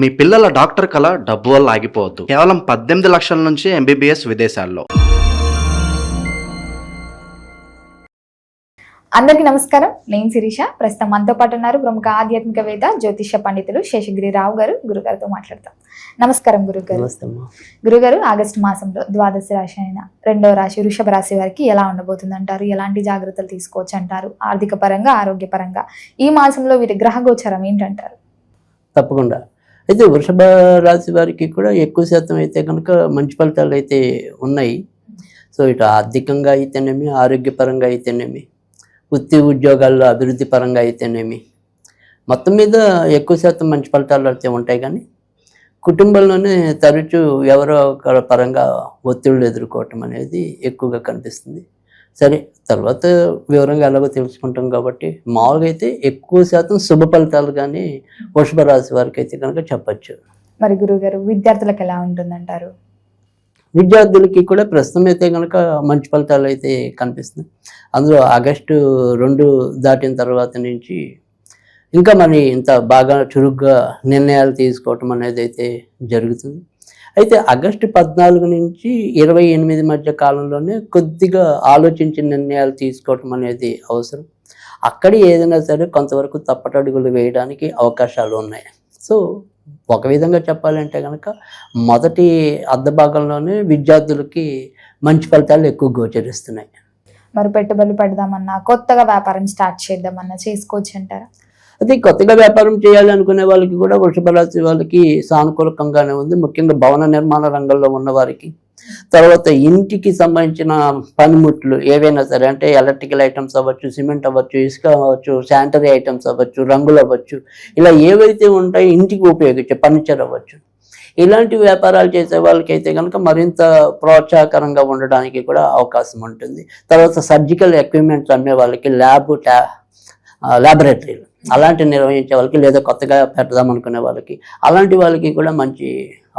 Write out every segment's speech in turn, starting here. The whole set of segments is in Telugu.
మీ పిల్లల డాక్టర్ కళ డబ్బు వల్ల ఆగిపోవద్దు. కేవలం 18 లక్షల నుంచి MBBS విదేశాల్లో. అందరికీ నమస్కారం. నేను శిరీష. ప్రస్తుతం మనతో పాటు ఉన్నారు ప్రముఖ ఆధ్యాత్మికవేత్త జ్యోతిష పండితులు శేషగిరి రావు గారు. గురుగారితో మాట్లాడతాం. నమస్కారం గురుగారు. గురుగారు, ఆగస్టు మాసంలో ద్వాదశ రాశి అయిన 2వ రాశి వృషభ రాశి వారికి ఎలా ఉండబోతుంది అంటారు? ఎలాంటి జాగ్రత్తలు తీసుకోవచ్చు అంటారు? ఆర్థిక పరంగా, ఆరోగ్యపరంగా ఈ మాసంలో వీరి గ్రహ గోచరం ఏంటంటారు? తప్పకుండా. అయితే వృషభ రాశి వారికి కూడా ఎక్కువ శాతం అయితే కనుక మంచి ఫలితాలు అయితే ఉన్నాయి. సో ఇటు ఆర్థికంగా అయితేనేమి, ఆరోగ్యపరంగా అయితేనేమి, వృత్తి ఉద్యోగాల్లో అభివృద్ధి పరంగా అయితేనేమి, మొత్తం మీద ఎక్కువ శాతం మంచి ఫలితాలు అయితే ఉంటాయి. కానీ కుటుంబంలోనే తరచూ ఎవరో ఒక పరంగా ఒత్తిళ్ళు ఎదుర్కోవటం అనేది ఎక్కువగా కనిపిస్తుంది. సరే, తర్వాత వివరంగా ఎలాగో తెలుసుకుంటాం కాబట్టి మామూలుగా అయితే ఎక్కువ శాతం శుభ ఫలితాలు కానీ వృషభ రాశి వారికి అయితే కనుక చెప్పచ్చు. మరి గురుగారు, విద్యార్థులకు ఎలా ఉంటుందంటారు? విద్యార్థులకి కూడా ప్రస్తుతం అయితే కనుక మంచి ఫలితాలు అయితే కనిపిస్తున్నాయి. అందులో ఆగస్టు 2 దాటిన తర్వాత నుంచి ఇంకా మరి ఇంత బాగా చురుగ్గా నిర్ణయాలు తీసుకోవటం అనేది అయితే జరుగుతుంది. అయితే ఆగస్టు 14 నుంచి 28 మధ్య కాలంలోనే కొద్దిగా ఆలోచించి నిర్ణయాలు తీసుకోవటం అనేది అవసరం. అక్కడ ఏదైనా సరే కొంతవరకు తప్పటడుగులు వేయడానికి అవకాశాలు ఉన్నాయి. సో ఒక విధంగా చెప్పాలంటే కనుక మొదటి అర్ధభాగంలోనే విద్యార్థులకి మంచి ఫలితాలు ఎక్కువ గోచరిస్తున్నాయి. మరి పెట్టుబడులు పెడదామన్నా, కొత్తగా వ్యాపారం స్టార్ట్ చేద్దామన్నా చేసుకోవచ్చు అంటారా? అది కొత్తగా వ్యాపారం చేయాలి అనుకునే వాళ్ళకి కూడా వృషభ రాశి వాళ్ళకి సానుకూలకంగానే ఉంది. ముఖ్యంగా భవన నిర్మాణ రంగంలో ఉన్న వారికి, తర్వాత ఇంటికి సంబంధించిన పనిముట్లు ఏవైనా సరే, అంటే ఎలక్ట్రికల్ ఐటమ్స్ అవ్వచ్చు, సిమెంట్ అవ్వచ్చు, ఇసుక అవ్వచ్చు, శానిటరీ ఐటమ్స్ అవ్వచ్చు, రంగులు అవ్వచ్చు, ఇలా ఏవైతే ఉంటాయో ఇంటికి ఉపయోగించే ఫర్నిచర్ అవ్వచ్చు, ఇలాంటి వ్యాపారాలు చేసే వాళ్ళకైతే కనుక మరింత ప్రోత్సాహకరంగా ఉండడానికి కూడా అవకాశం ఉంటుంది. తర్వాత సర్జికల్ ఎక్విప్మెంట్స్ అమ్మే వాళ్ళకి, ల్యాబొరేటరీలు అలాంటివి నిర్వహించే వాళ్ళకి, లేదా కొత్తగా పెడదాం అనుకునే వాళ్ళకి, అలాంటి వాళ్ళకి కూడా మంచి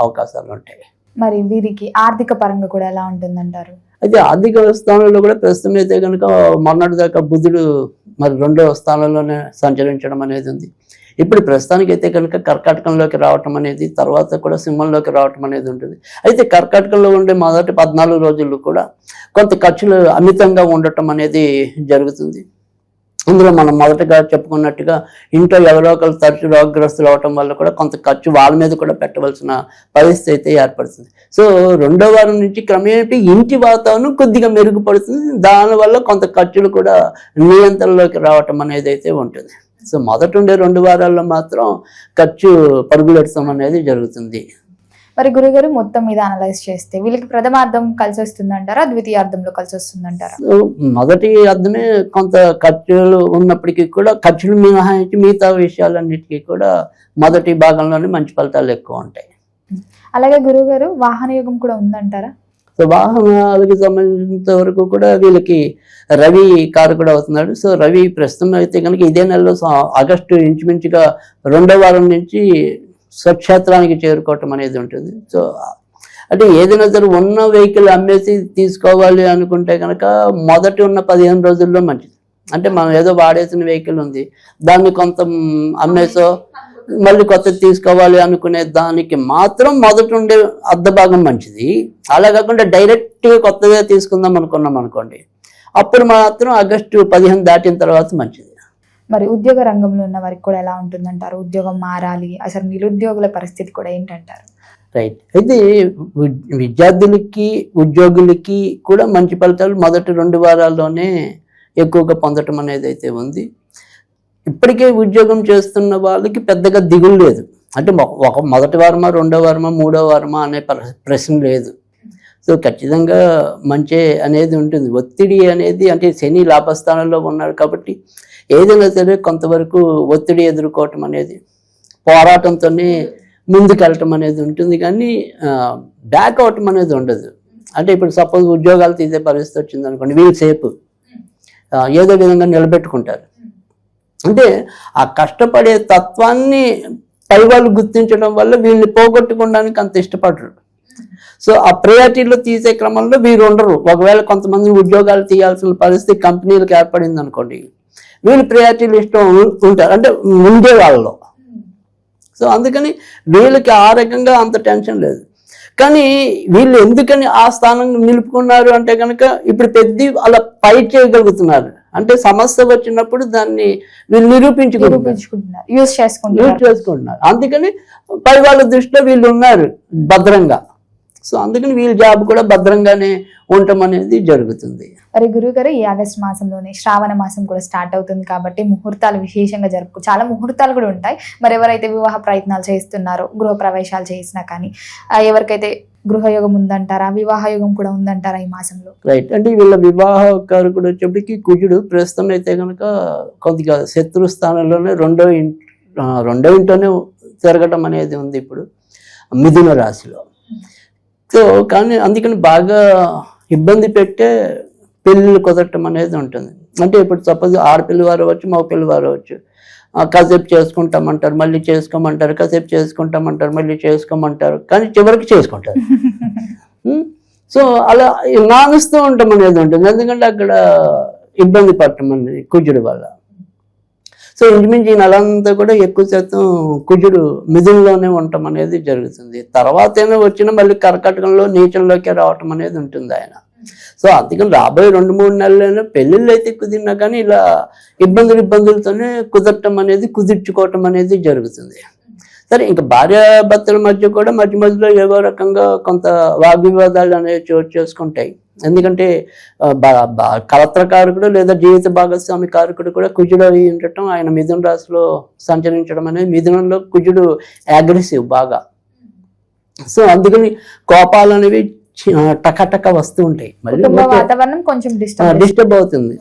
అవకాశాలు ఉంటాయి. మరి వీరికి ఆర్థిక పరంగా కూడా ఎలా ఉంటుందంటారు? అయితే ఆర్థిక స్థానంలో కూడా ప్రస్తుతం అయితే కనుక మొన్నటి దాకా బుధుడు మరి 2వ స్థానంలోనే సంచరించడం అనేది ఉంది. ఇప్పుడు ప్రస్తుతానికి అయితే కనుక కర్కాటకంలోకి రావటం అనేది, తర్వాత కూడా సింహంలోకి రావటం అనేది ఉంటుంది. అయితే కర్కాటకంలో ఉండే మొదటి 14 రోజుల్లో కూడా కొంత ఖర్చులు అమితంగా ఉండటం అనేది జరుగుతుంది. అందులో మనం మొదటగా చెప్పుకున్నట్టుగా ఇంట్లో ఎవరో ఒకరు తరచు రోగగ్రస్తులు అవటం వల్ల కూడా కొంత ఖర్చు వాళ్ళ మీద కూడా పెట్టవలసిన పరిస్థితి అయితే ఏర్పడుతుంది. సో 2వ వారం నుంచి క్రమేపీ ఇంటి వాతావరణం కొద్దిగా మెరుగుపడుతుంది. దానివల్ల కొంత ఖర్చులు కూడా నియంత్రణలోకి రావటం అనేది అయితే ఉంటుంది. సో మొదట ఉండే 2 వారాల్లో మాత్రం ఖర్చు పరుగులెట్టడం అనేది జరుగుతుంది. మరి గురుగారు, మొత్తం మీద అనలైజ్ చేస్తే వీళ్ళకి ప్రథమార్థం కలిసి వస్తుందంటారా, ద్వితీయార్థంలో కలిసి వస్తుందంటారా? మొదటి అర్థమే కొంత ఖర్చులు ఉన్నప్పటికీ కూడా, ఖర్చులు మినహాయించి మిగతా విషయాలన్నిటికీ కూడా మొదటి భాగంలోనే మంచి ఫలితాలు ఎక్కువ ఉంటాయి. అలాగే గురుగారు, వాహన యోగం కూడా ఉందంటారా? సో వాహనాలకు సంబంధించినంత వరకు కూడా వీళ్ళకి రవి కారకుడు అవుతున్నాడు. సో రవి ప్రస్తుతం అయితే కనుక ఇదే నెలలో ఆగస్టు ఇంచుమించుగా 2వ వారం నుంచి స్వక్షేత్రానికి చేరుకోవటం అనేది ఉంటుంది. సో అంటే ఏదైనా సరే ఉన్న వెహికల్ అమ్మేసి తీసుకోవాలి అనుకుంటే కనుక మొదటి ఉన్న 15 రోజుల్లో మంచిది. అంటే మనం ఏదో వాడేసిన వెహికల్ ఉంది, దాన్ని కొంత అమ్మేసో మళ్ళీ కొత్తది తీసుకోవాలి అనుకునే దానికి మాత్రం మొదటి ఉండే అర్ధభాగం మంచిది. అలా కాకుండా డైరెక్ట్గా కొత్తగా తీసుకుందాం అనుకున్నాం అనుకోండి, అప్పుడు మాత్రం ఆగస్టు 15 దాటిన తర్వాత మంచిది. మరి ఉద్యోగ రంగంలో ఉన్న వారికి కూడా ఎలా ఉంటుందంటారు? ఉద్యోగం మారాలి, అసలు నిరుద్యోగుల పరిస్థితి కూడా ఏంటంటారు? రైట్. అయితే విద్యార్థులకి, ఉద్యోగులకి కూడా మంచి ఫలితాలు మొదటి 2 వారాల్లోనే ఎక్కువగా పొందటం అనేది అయితే ఉంది. ఇప్పటికే ఉద్యోగం చేస్తున్న వాళ్ళకి పెద్దగా దిగులు లేదు. అంటే మొదటి వారమా, 2వ వారమా, 3వ వారమా అనే ప్రశ్న లేదు. సో ఖచ్చితంగా మంచి అనేది ఉంటుంది. ఒత్తిడి అనేది, అంటే శని లాభస్థానంలో ఉన్నాడు కాబట్టి ఏదైనా సరే కొంతవరకు ఒత్తిడి ఎదుర్కోవటం అనేది, పోరాటంతోనే ముందుకెళ్ళటం అనేది ఉంటుంది. కానీ బ్యాక్ అవటం అనేది ఉండదు. అంటే ఇప్పుడు సపోజ్ ఉద్యోగాలు తీసే పరిస్థితి వచ్చింది అనుకోండి, వీళ్ళు సేపు ఏదో విధంగా నిలబెట్టుకుంటారు. అంటే ఆ కష్టపడే తత్వాన్ని పై వాళ్ళు గుర్తించడం వల్ల వీళ్ళని పోగొట్టుకోవడానికి అంత ఇష్టపడరు. సో ఆ ప్రయారిటీలో తీసే క్రమంలో వీరు ఉండరు. ఒకవేళ కొంతమంది ఉద్యోగాలు తీయాల్సిన పరిస్థితి కంపెనీలకు ఏర్పడింది అనుకోండి, వీళ్ళు ప్రయారిటీ లిస్ట్లో ఉంటారు, అంటే ఉండే వాళ్ళలో. సో అందుకని వీళ్ళకి ఆ రకంగా అంత టెన్షన్ లేదు. కానీ వీళ్ళు ఎందుకని ఆ స్థానం నిలుపుకున్నారు అంటే కనుక ఇప్పుడు పెద్ద అలా ఫైట్ చేయగలుగుతున్నారు. అంటే సమస్య వచ్చినప్పుడు దాన్ని వీళ్ళు నిరూపించుకుంటున్నారు, యూజ్ చేసుకుంటున్నారు. అందుకని పై వాళ్ళ దృష్టిలో వీళ్ళు ఉన్నారు భద్రంగా. సో అందుకని వీళ్ళ జాబ్ కూడా భద్రంగానే ఉండటం అనేది జరుగుతుంది. మరి గురువు గారు, ఈ ఆగస్టు మాసంలోనే శ్రావణ మాసం కూడా స్టార్ట్ అవుతుంది కాబట్టి ముహూర్తాలు విశేషంగా చాలా ముహూర్తాలు కూడా ఉంటాయి. మరి ఎవరైతే వివాహ ప్రయత్నాలు చేస్తున్నారో, గృహ ప్రవేశాలు చేసినా కానీ, ఎవరికైతే గృహయోగం ఉందంటారా, వివాహ యోగం కూడా ఉందంటారా ఈ మాసంలో? రైట్. అంటే వీళ్ళ వివాహ కారకుడు వచ్చేప్పటికి కుజుడు ప్రస్తుతం అయితే కనుక కొద్దిగా శత్రు స్థానంలోనే రెండో ఇంట్లోనే తిరగటం అనేది ఉంది ఇప్పుడు మిథున రాశిలో. సో కానీ అందుకని బాగా ఇబ్బంది పెట్టే పెళ్ళిళ్ళు కుదరటం అనేది ఉంటుంది. అంటే ఇప్పుడు సపోజ్ ఆడపిల్లి వారు అవ్వచ్చు, మగ పిల్లి వారు అవ్వచ్చు. కాసేపు చేసుకుంటామంటారు, మళ్ళీ చేసుకోమంటారు, కాసేపు చేసుకుంటామంటారు, మళ్ళీ చేసుకోమంటారు, కానీ చివరికి చేసుకుంటారు. సో అలా నానుస్తూ ఉండటం అనేది ఉంటుంది. ఎందుకంటే అక్కడ ఇబ్బంది పడటం అనేది కుజుడు వల్ల. సో ఇంచుమించు ఈ నెలంతా కూడా ఎక్కువ శాతం కుజుడు మిథునంలోనే ఉండటం అనేది జరుగుతుంది. తర్వాత ఏమో వచ్చినా మళ్ళీ కర్కాటకంలో నీచంలోకి రావటం అనేది ఉంటుంది ఆయన. సో అందుకని రాబోయే 2-3 నెలలైనా పెళ్ళిళ్ళు అయితే కుదిరినా కానీ ఇలా ఇబ్బందులతోనే కుదుర్చుకోవటం అనేది జరుగుతుంది. సరే, ఇంకా భార్యాభర్తల మధ్య కూడా మధ్యలో ఏవో రకంగా కొంత వాగ్వివాదాలు అనేవి చోటు చేసుకుంటాయి. ఎందుకంటే కలత్రకారకుడు లేదా జీవిత భాగస్వామి కారకుడు కూడా కుజుడు అయి ఉండటం, ఆయన మిథున రాశిలో సంచరించడం అనేది, మిథునంలో కుజుడు అగ్రెసివ్ బాగా. సో అందుకని కోపాలు అనేవి టకటక వస్తూ ఉంటాయి, మళ్ళీ వాతావరణం కొంచెం డిస్టర్బ్ అవుతుంది.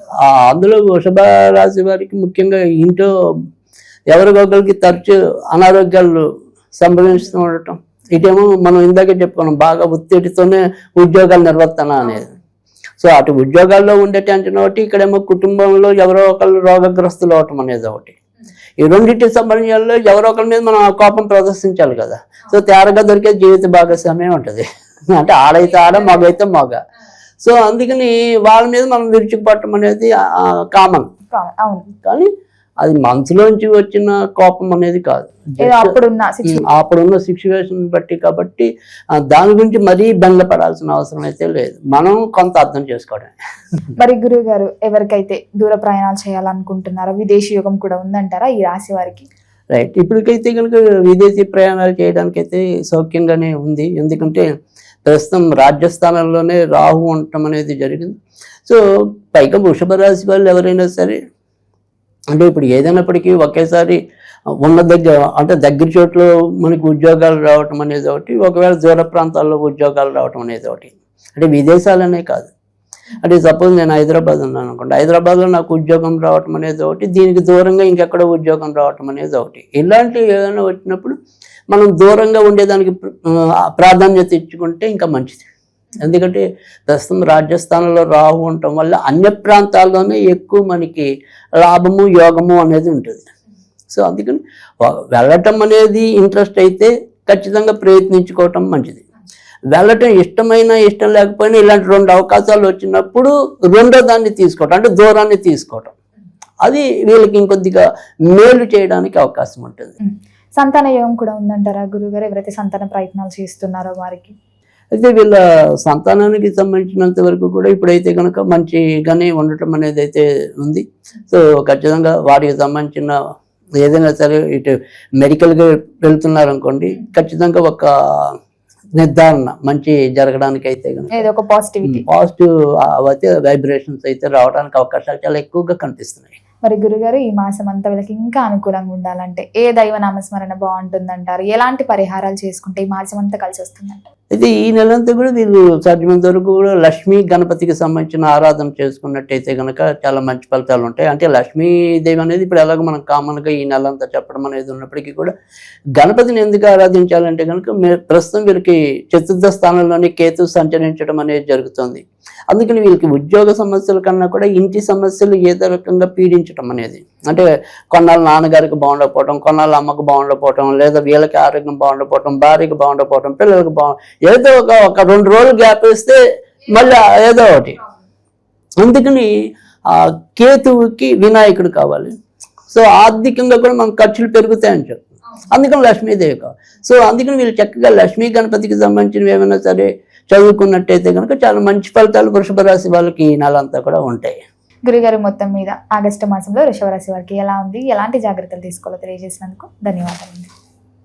అందులో వృషభ రాశి వారికి ముఖ్యంగా ఇంట్లో ఎవరికొకరికి తరచు అనారోగ్యాలు సంభవిస్తూ ఉండటం. ఇటేమో మనం ఇందాకే చెప్పుకున్నాం, బాగా ఒత్తిడితోనే ఉద్యోగాల నిర్వర్తన అనేది. సో అటు ఉద్యోగాల్లో ఉండే టెన్షన్ ఒకటి, ఇక్కడేమో కుటుంబంలో ఎవరో ఒకళ్ళు రోగగ్రస్తులు అవటం అనేది ఒకటి. ఈ రెండింటి సంబంధంలో ఎవరో ఒకరి మీద మనం కోపం ప్రదర్శించాలి కదా. సో తేరగా దొరికే జీవిత భాగస్వామ్యం ఉంటుంది. అంటే ఆడైతే ఆడ, మగైతే మగ. సో అందుకని వాళ్ళ మీద మనం విరుచుకుపడటం అనేది కామన్. కానీ అది మనసులోంచి వచ్చిన కోపం అనేది కాదు, అప్పుడున్న సిచ్యువేషన్ బట్టి. కాబట్టి దాని గురించి మరీ బెంగపడాల్సిన అవసరం అయితే లేదు, మనం కొంత అర్థం చేసుకోవడమే. మరి గురువు గారు, ఎవరికైతే దూర ప్రయాణాలు చేయాలనుకుంటున్నారో విదేశీ యోగం కూడా ఉందంటారా ఈ రాశి వారికి? రైట్. ఇప్పటికైతే కనుక విదేశీ ప్రయాణాలు చేయడానికి అయితే సౌఖ్యంగానే ఉంది. ఎందుకంటే ప్రస్తుతం రాజ్యస్థానంలోనే రాహు ఉండటం అనేది జరిగింది. సో పైగా వృషభ రాశి వాళ్ళు ఎవరైనా సరే, అంటే ఇప్పుడు ఏదైనప్పటికీ ఒకేసారి ఉన్న దగ్గర చోట్ల మనకి ఉద్యోగాలు రావటం అనేది ఒకటి, ఒకవేళ దూర ప్రాంతాల్లో ఉద్యోగాలు రావటం అనేది ఒకటి. అంటే విదేశాలనే కాదు, అంటే సపోజ్ నేను హైదరాబాద్ ఉన్నాను అనుకోండి, హైదరాబాద్లో నాకు ఉద్యోగం రావటం అనేది ఒకటి, దీనికి దూరంగా ఇంకెక్కడో ఉద్యోగం రావటం అనేది ఒకటి. ఇలాంటివి ఏదైనా వచ్చినప్పుడు మనం దూరంగా ఉండేదానికి ప్రాధాన్యత ఇచ్చుకుంటే ఇంకా మంచిది. ఎందుకంటే ప్రస్తుతం రాజస్థాన్లో రాహు ఉండటం వల్ల అన్య ప్రాంతాల్లోనే ఎక్కువ మనకి లాభము యోగము అనేది ఉంటుంది. సో అందుకని వెళ్ళటం అనేది ఇంట్రెస్ట్ అయితే ఖచ్చితంగా ప్రయత్నించుకోవటం మంచిది. వెళ్ళటం ఇష్టం లేకపోయినా ఇలాంటి 2 అవకాశాలు వచ్చినప్పుడు రెండో దాన్ని తీసుకోవటం, అంటే దూరాన్ని తీసుకోవటం, అది వీళ్ళకి ఇంకొద్దిగా మేలు చేయడానికి అవకాశం ఉంటుంది. సంతాన యోగం కూడా ఉందంటారా గురుగారు, ఎవరైతే సంతాన ప్రయత్నాలు చేస్తున్నారో వారికి? అయితే వీళ్ళ సంతానానికి సంబంధించినంత వరకు కూడా ఇప్పుడైతే కనుక మంచిగానే ఉండటం అనేది అయితే ఉంది. సో ఖచ్చితంగా వారికి సంబంధించిన ఏదైనా సరే ఇటు మెడికల్గా వెళ్తున్నారు అనుకోండి, ఖచ్చితంగా ఒక నిర్ధారణ మంచి జరగడానికి అయితే కనుక పాజిటివ్ అయితే వైబ్రేషన్స్ అయితే రావడానికి అవకాశాలు చాలా ఎక్కువగా కనిపిస్తున్నాయి. మరి గురుగారు, ఈ మాసం అంతా వీళ్ళకి ఇంకా అనుకూలంగా ఉండాలంటే ఏ దైవ నామస్మరణ బాగుంటుందంటారు? ఎలాంటి పరిహారాలు చేసుకుంటే ఈ మాసం అంతా కలిసి వస్తుందంటారు? అయితే ఈ నెలంతా కూడా వీళ్ళు సాధ్యమైనంత వరకు కూడా లక్ష్మీ గణపతికి సంబంధించిన ఆరాధన చేసుకున్నట్టయితే కనుక చాలా మంచి ఫలితాలు ఉంటాయి. అంటే లక్ష్మీదేవి అనేది ఇప్పుడు ఎలాగో మనం కామన్గా ఈ నెలంతా చెప్పడం అనేది ఉన్నప్పటికీ కూడా గణపతిని ఎందుకు ఆరాధించాలంటే కనుక ప్రస్తుతం వీళ్ళకి చతుర్థ స్థానంలోని కేతు సంచరించడం అనేది జరుగుతుంది. అందుకని వీళ్ళకి ఉద్యోగ సమస్యల కన్నా కూడా ఇంటి సమస్యలు ఏదో రకంగా పీడించడం అనేది, అంటే కొన్నాళ్ళు నాన్నగారికి బాగుండకపోవడం, కొన్నాళ్ళు అమ్మకు బాగుండకపోవడం, లేదా వీళ్ళకి ఆరోగ్యం బాగుండకపోవడం, భార్యకి బాగుండకపోవడం, పిల్లలకి ఏదో ఒక 2 రోజులు గ్యాప్ ఇస్తే మళ్ళీ ఏదో ఒకటి. అందుకని కేతువుకి వినాయకుడు కావాలి. సో ఆర్థికంగా కూడా మనకు ఖర్చులు పెరుగుతాయని చెప్పి, అందుకని లక్ష్మీదేవి కావాలి. సో అందుకని వీళ్ళు చక్కగా లక్ష్మీ గణపతికి సంబంధించినవి ఏమైనా సరే చదువుకున్నట్టయితే కనుక చాలా మంచి ఫలితాలు వృషభ రాశి వాళ్ళకి ఈ నెల అంతా కూడా ఉంటాయి. గురుగారు, మొత్తం మీద ఆగస్టు మాసంలో వృషభ రాశి వారికి ఎలా ఉంది, ఎలాంటి జాగ్రత్తలు తీసుకోవాలో తెలియజేసినందుకు ధన్యవాదాలు.